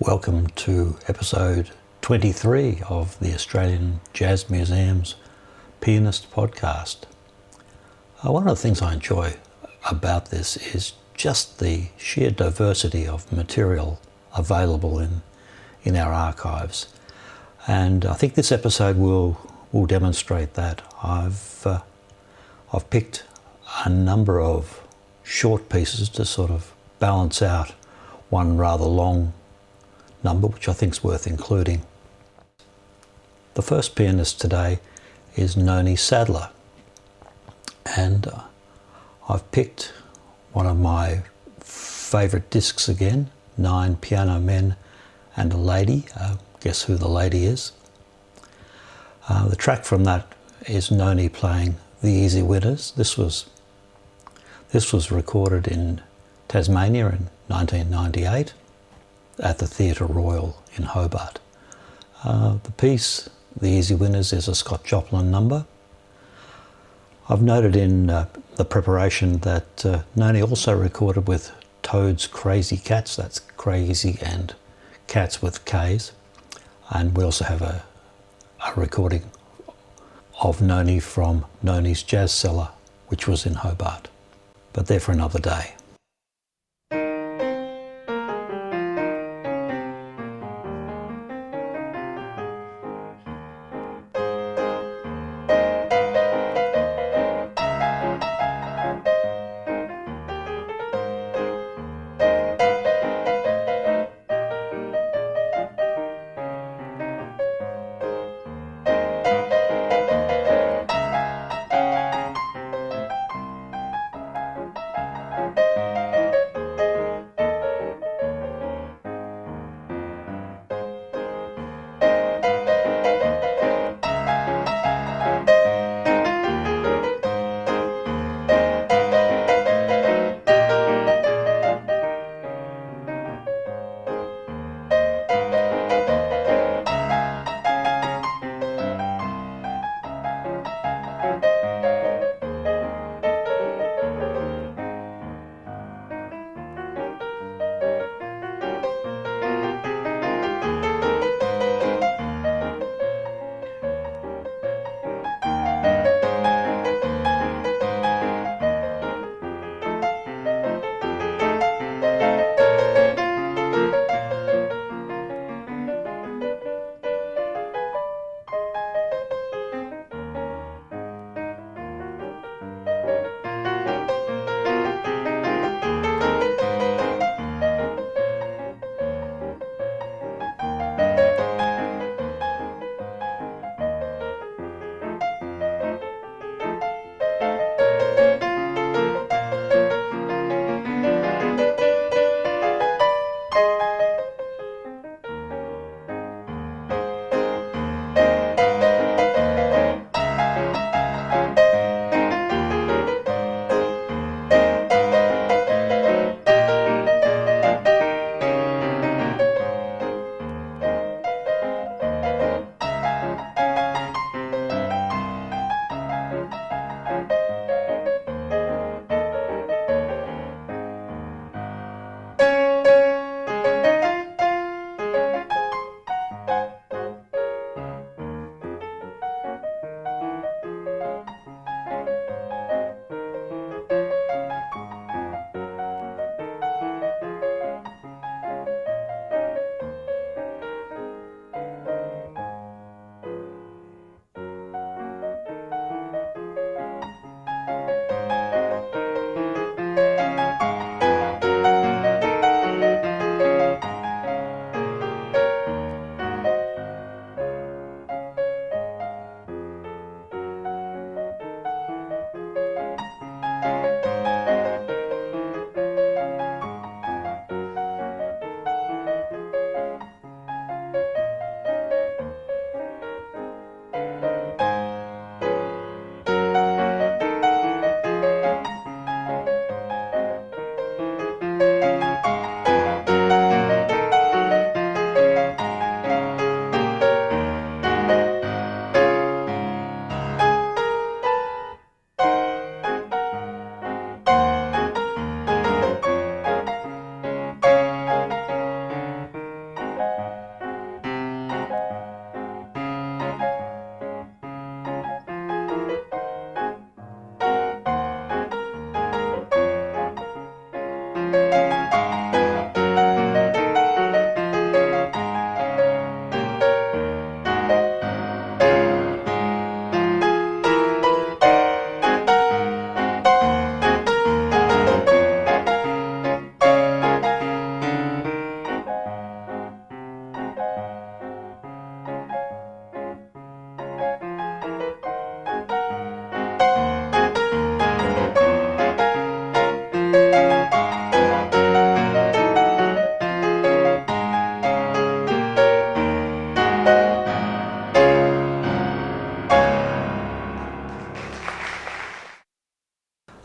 Welcome to episode 23 of the Australian Jazz Museum's Pianists podcast. One of the things I enjoy about this is just the sheer diversity of material available in our archives. And I think this episode will demonstrate that. I've picked a number of short pieces to sort of balance out one rather long number, which I think is worth including. The first pianist today is Nonie Sadler, and I've picked one of my favourite discs again, 9 Piano Men and a Lady. Guess who the lady is? The track from that is Nonie playing The Easy Winners. This was recorded in Tasmania in 1998 at the Theatre Royal in Hobart. The piece, The Easy Winners, is a Scott Joplin number. I've noted in the preparation that Nonie also recorded with Toad's Crazy Cats, that's Crazy and Cats with K's, and we also have a recording of Nonie from Nonie's Jazz Cellar, which was in Hobart. But they're for another day.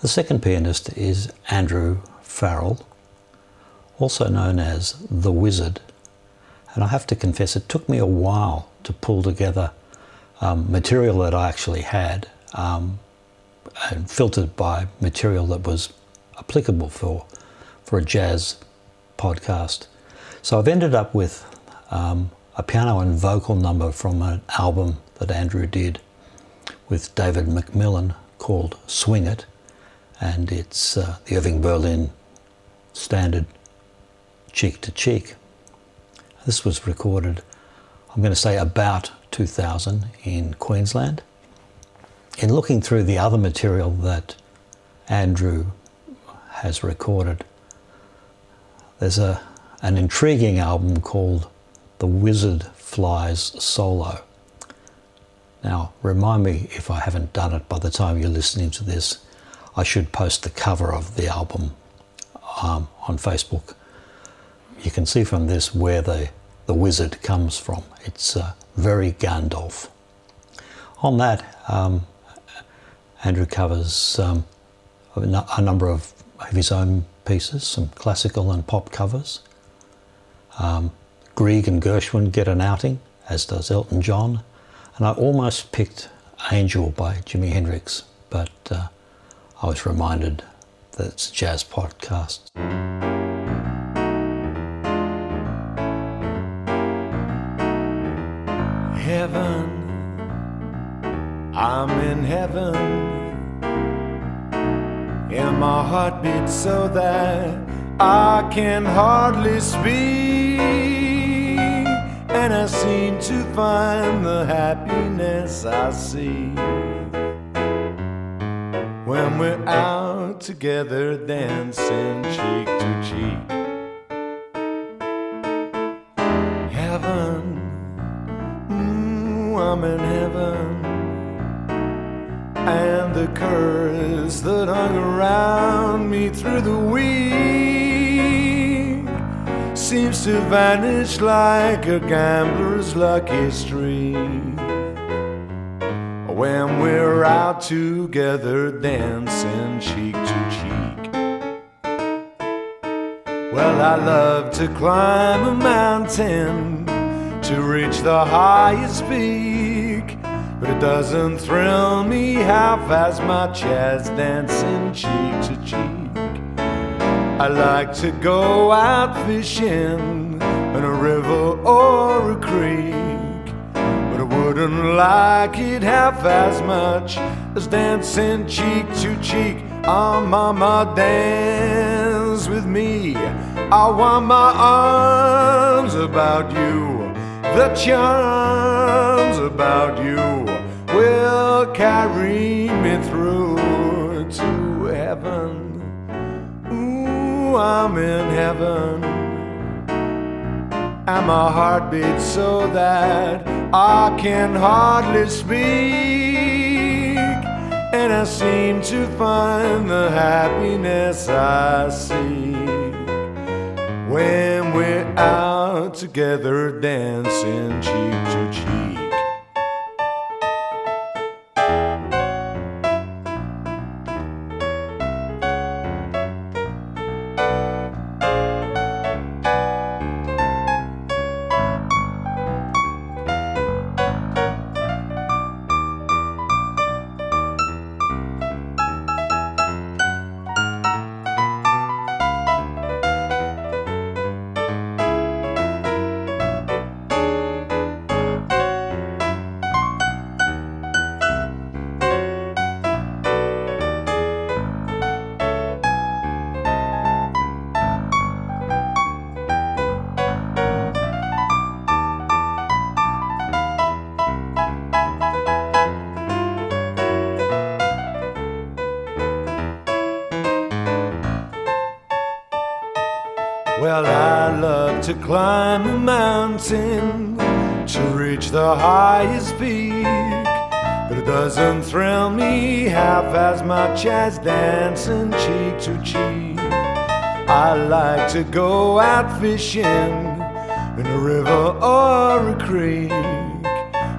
The second pianist is Andrew Farrell, also known as the Wizard. And I have to confess, it took me a while to pull together material that I actually had and filtered by material that was applicable for a jazz podcast. So I've ended up with a piano and vocal number from an album that Andrew did with David Macmillan called Swing It, and it's the Irving Berlin standard cheek to cheek. This was recorded, I'm going to say about 2000 in Queensland. In looking through the other material that Andrew has recorded, there's an intriguing album called The Wizard Flies Solo. Now, remind me if I haven't done it by the time you're listening to this. I should post the cover of the album on Facebook. You can see from this where the wizard comes from. It's very Gandalf. On that, Andrew covers a number of his own pieces, some classical and pop covers. Grieg and Gershwin get an outing, as does Elton John. And I almost picked Angel by Jimi Hendrix, but I was reminded that it's a jazz podcast. Heaven, I'm in heaven, and my heart beats so that I can hardly speak, and I seem to find the happiness I see when we're out together dancing cheek to cheek. Heaven, I'm in heaven, and the curse that hung around me through the week seems to vanish like a gambler's lucky streak when we're out together dancing cheek to cheek. Well, I love to climb a mountain to reach the highest peak, but it doesn't thrill me half as much as dancing cheek to cheek. I like to go out fishing in a river or a creek, but I wouldn't like it half as much as dancing cheek to cheek. Oh, mama, dance with me. I want my arms about you. The charms about you will carry me through to heaven. Ooh, I'm in heaven, and my heart beats so that I can hardly speak, and I seem to find the happiness I seek when we're out together dancing cheek to cheek. Well, I love to climb a mountain to reach the highest peak, but it doesn't thrill me half as much as dancing cheek to cheek. I like to go out fishing in a river or a creek,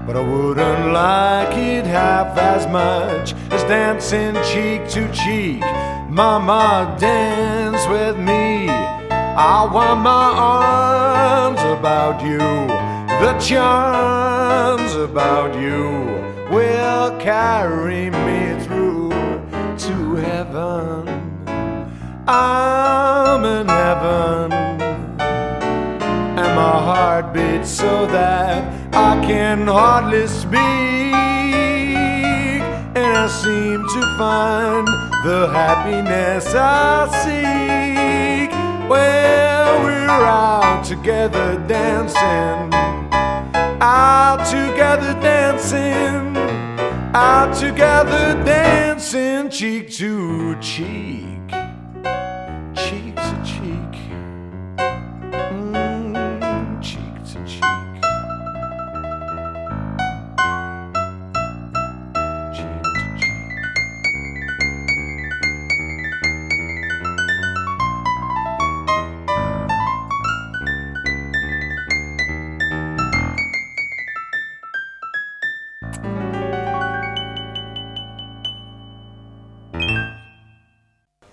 but I wouldn't like it half as much as dancing cheek to cheek. Mama, dance with me. I want my arms about you. The charms about you will carry me through to heaven. I'm in heaven, and my heart beats so that I can hardly speak, and I seem to find the happiness I seek when we're out together dancing, out together dancing, out together dancing, cheek to cheek, cheek to cheek, cheek to cheek.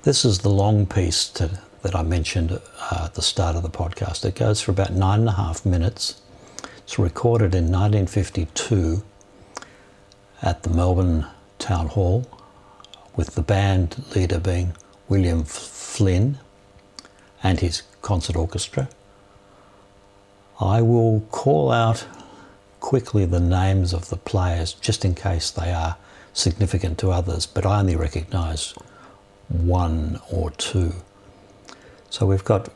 This is the long piece that I mentioned at the start of the podcast. It goes for about 9.5 minutes. It's recorded in 1952 at the Melbourne Town Hall, with the band leader being William Flynn and his concert orchestra. I will call out quickly the names of the players just in case they are significant to others, but I only recognise one or two. So we've got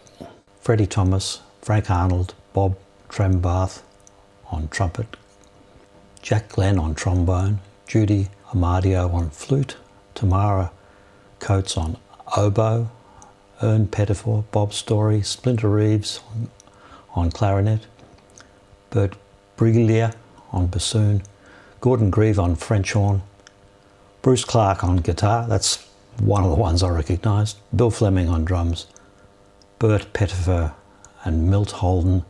Freddie Thomas, Frank Arnold, Bob Trembath on trumpet, Jack Glenn on trombone, Judy Amadio on flute, Tamara Coates on oboe, Ern Pettifor, Bob Story, Splinter Reeves on clarinet, Bert Briglia on bassoon, Gordon Grieve on French horn, Bruce Clark on guitar, that's one of the ones I recognised, Bill Fleming on drums, Bert Pettifor and Milt Holden,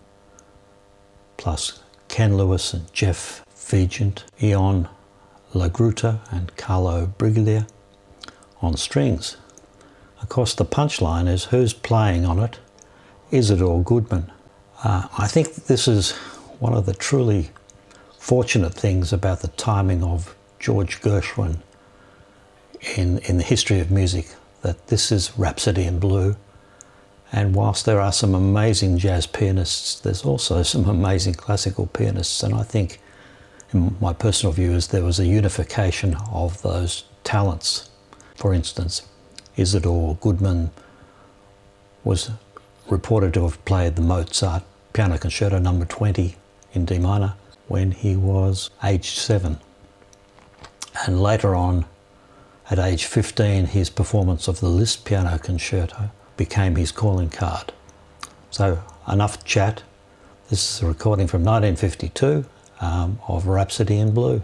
plus Ken Lewis and Jeff Vigent, Ion Lagruta and Carlo Briglia on strings. Of course, the punchline is who's playing on it? Isador Goodman. I think this is one of the truly fortunate things about the timing of George Gershwin in the history of music, that this is Rhapsody in Blue, and whilst there are some amazing jazz pianists, there's also some amazing classical pianists, and I think, in my personal view, is there was a unification of those talents. For instance, Isador Goodman was reported to have played the Mozart Piano Concerto No. 20 in D minor when he was aged 7, and later on, at age 15, his performance of the Liszt Piano Concerto became his calling card. So enough chat. This is a recording from 1952 of Rhapsody in Blue.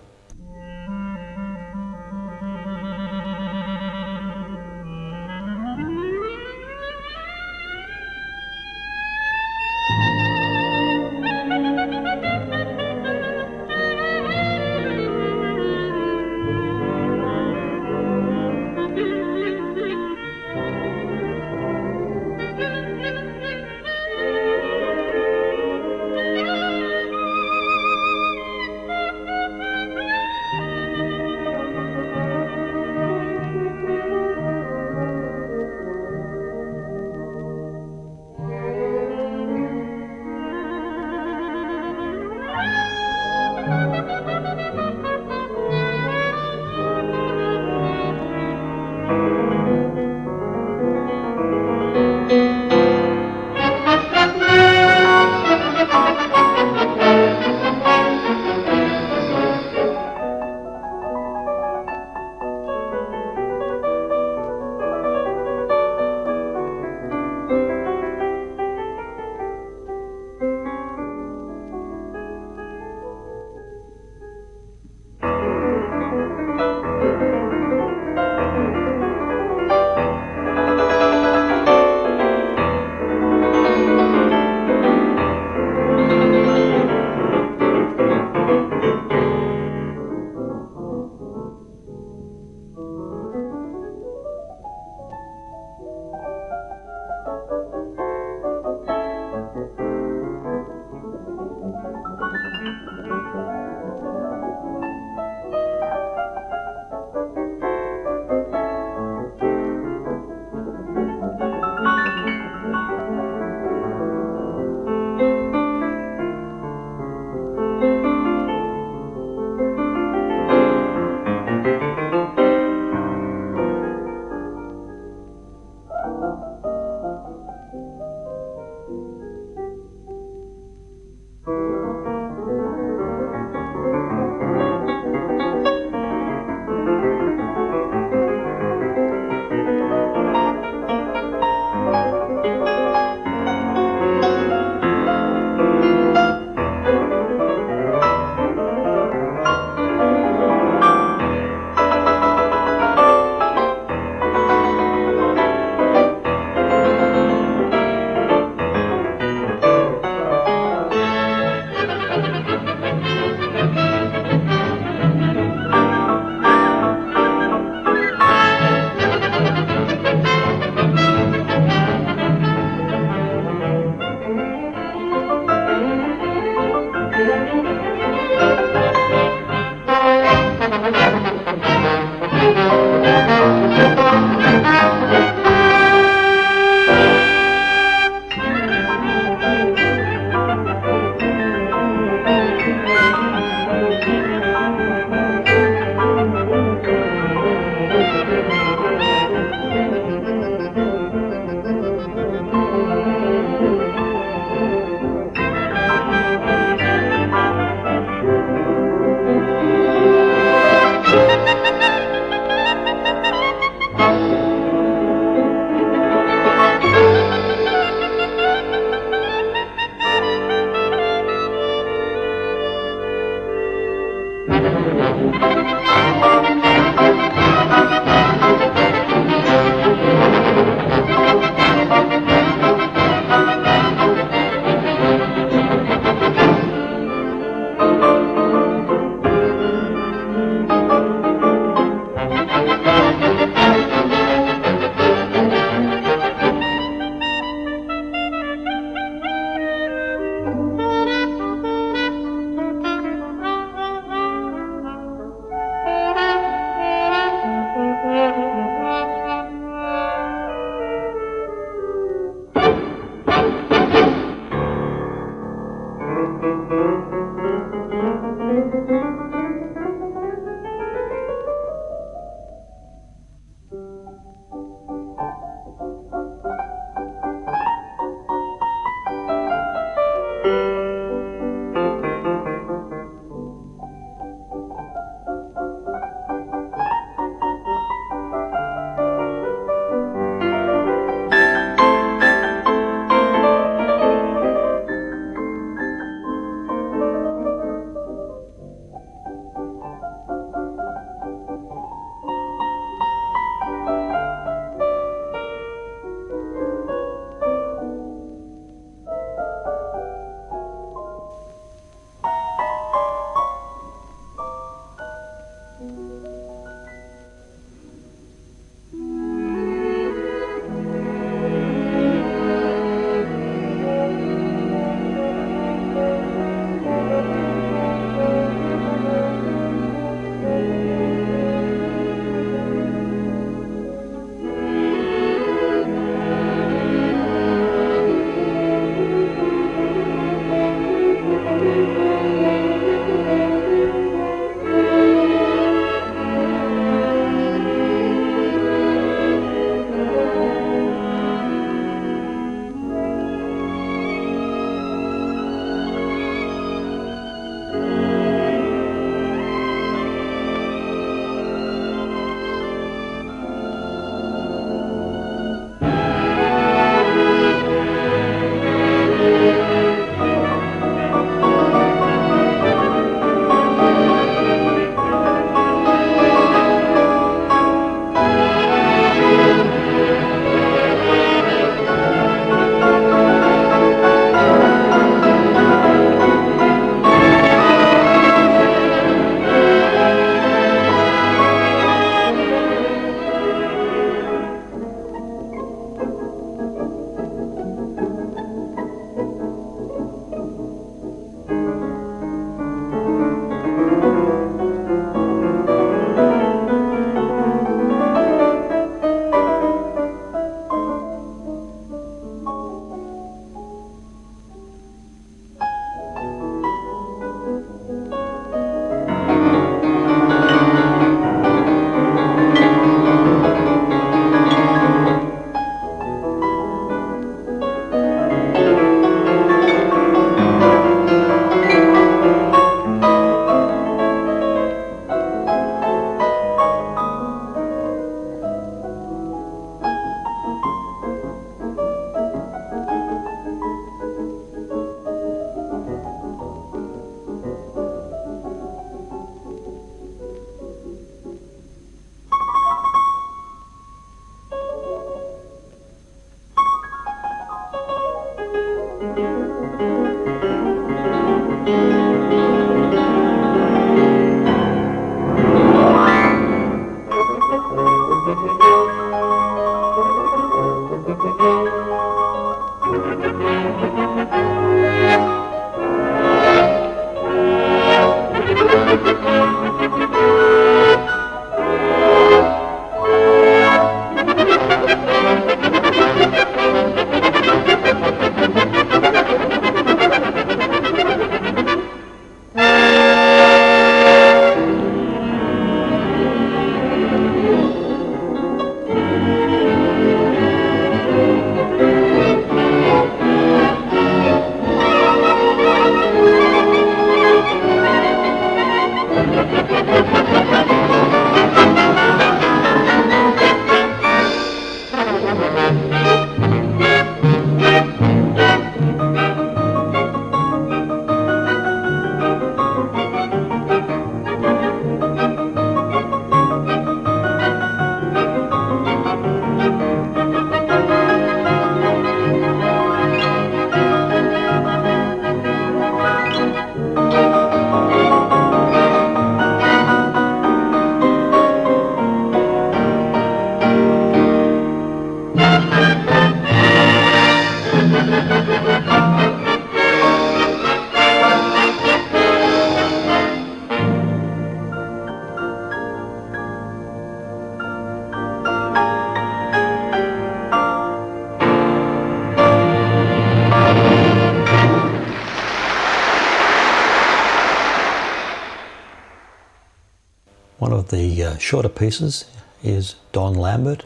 the shorter pieces is Don Lambert.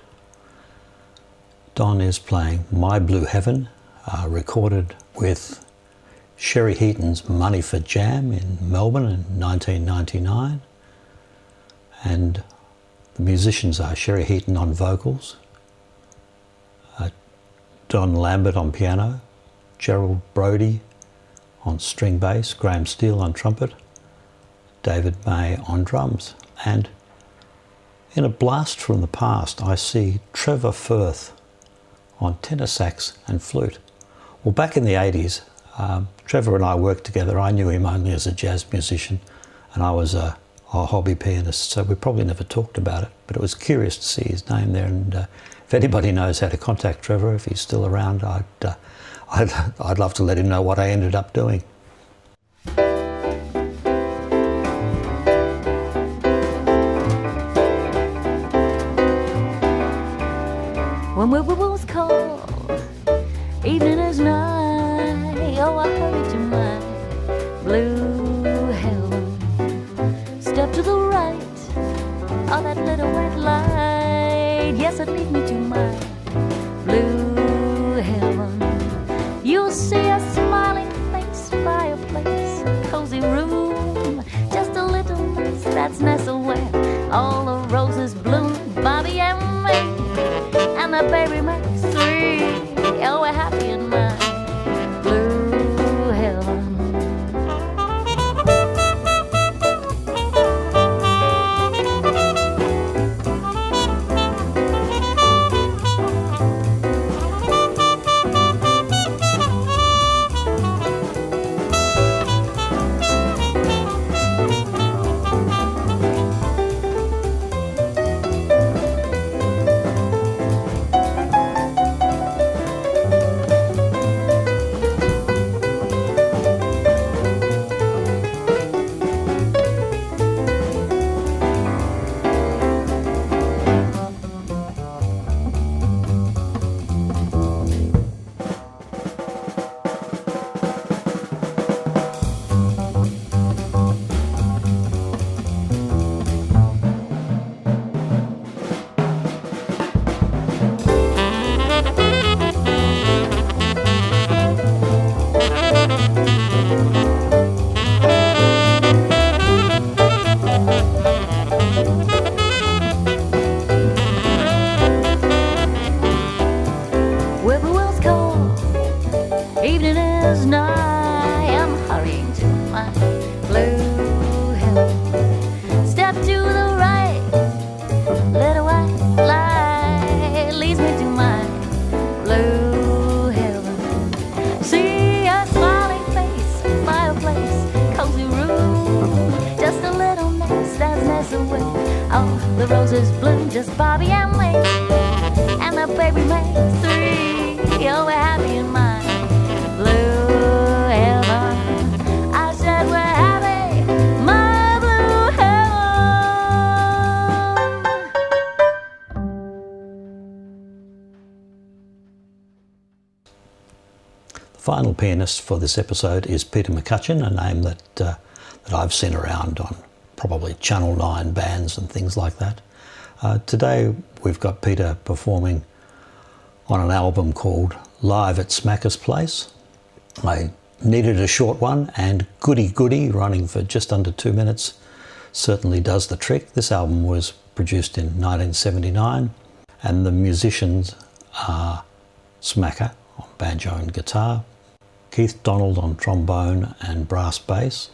Don is playing My Blue Heaven, recorded with Sherry Heaton's Money for Jam in Melbourne in 1999. And the musicians are Sherry Heaton on vocals, Don Lambert on piano, Gerald Brody on string bass, Graham Steele on trumpet, David May on drums. And in a blast from the past, I see Trevor Firth on tenor sax and flute. Well, back in the 80s, Trevor and I worked together. I knew him only as a jazz musician, and I was a hobby pianist, so we probably never talked about it, but it was curious to see his name there. And if anybody knows how to contact Trevor, if he's still around, I'd love to let him know what I ended up doing. When we were both cold, evening is nigh, oh, I hurry to my blue heaven. Step to the right, oh, that little white light, yes, it leads me to my blue heaven. You'll see a smiling face, fireplace, cozy room, just a little nest that's nestled where all the roses bloom, Bobby and me. And the baby makes three. Oh, we're happy in my blue heaven. Final pianist for this episode is Peter McCutheon, a name that I've seen around on probably Channel 9 bands and things like that. Today we've got Peter performing on an album called Live at Smacker's Place. I needed a short one, and Goody Goody, running for just under 2 minutes, certainly does the trick. This album was produced in 1979, and the musicians are Smacker on banjo and guitar, Keith Donald on trombone and brass bass,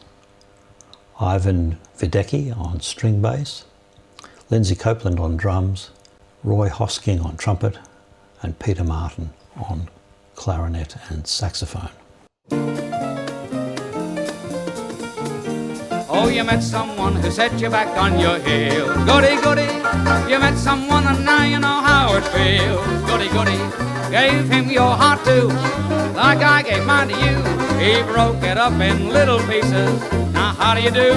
Ivan Videcki on string bass, Lindsay Copeland on drums, Roy Hosking on trumpet, and Peter Martin on clarinet and saxophone. Oh, you met someone who set you back on your heels. Goody, goody, you met someone and now you know how it feels. Goody, goody, gave him your heart too, like I gave mine to you. He broke it up in little pieces. Now how do you do?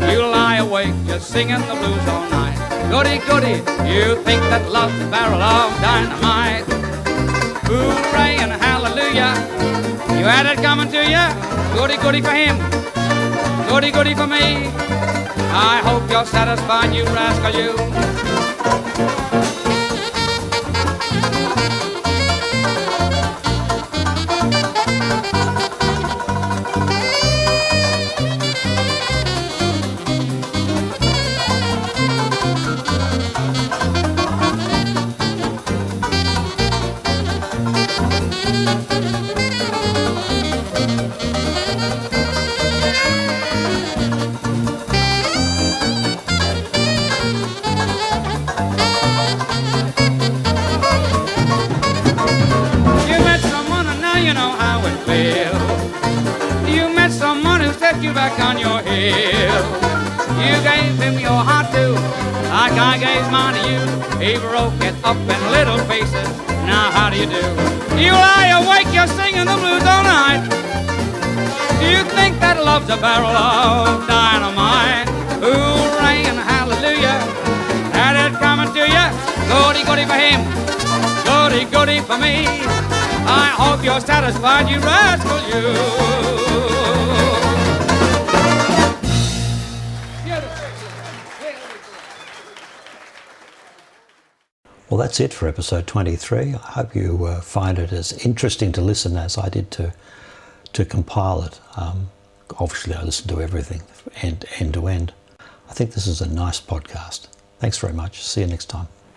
You lie awake just singing the blues all night. Goody, goody, you think that love's a barrel of dynamite. Hooray and hallelujah, you had it coming to you. Goody, goody for him, goody, goody for me. I hope you're satisfied, you rascal, you. You back on your heel. You gave him your heart too, like I gave mine to you. He broke it up in little pieces. Now how do you do? You lie awake, you're singing the blues all night. You think that love's a barrel of dynamite. Hooray and hallelujah, had it coming to you. Goody goody for him, goody goody for me. I hope you're satisfied, you rascal, you. Well, that's it for episode 23. I hope you find it as interesting to listen as I did to compile it. Obviously, I listened to everything end to end. I think this is a nice podcast. Thanks very much. See you next time.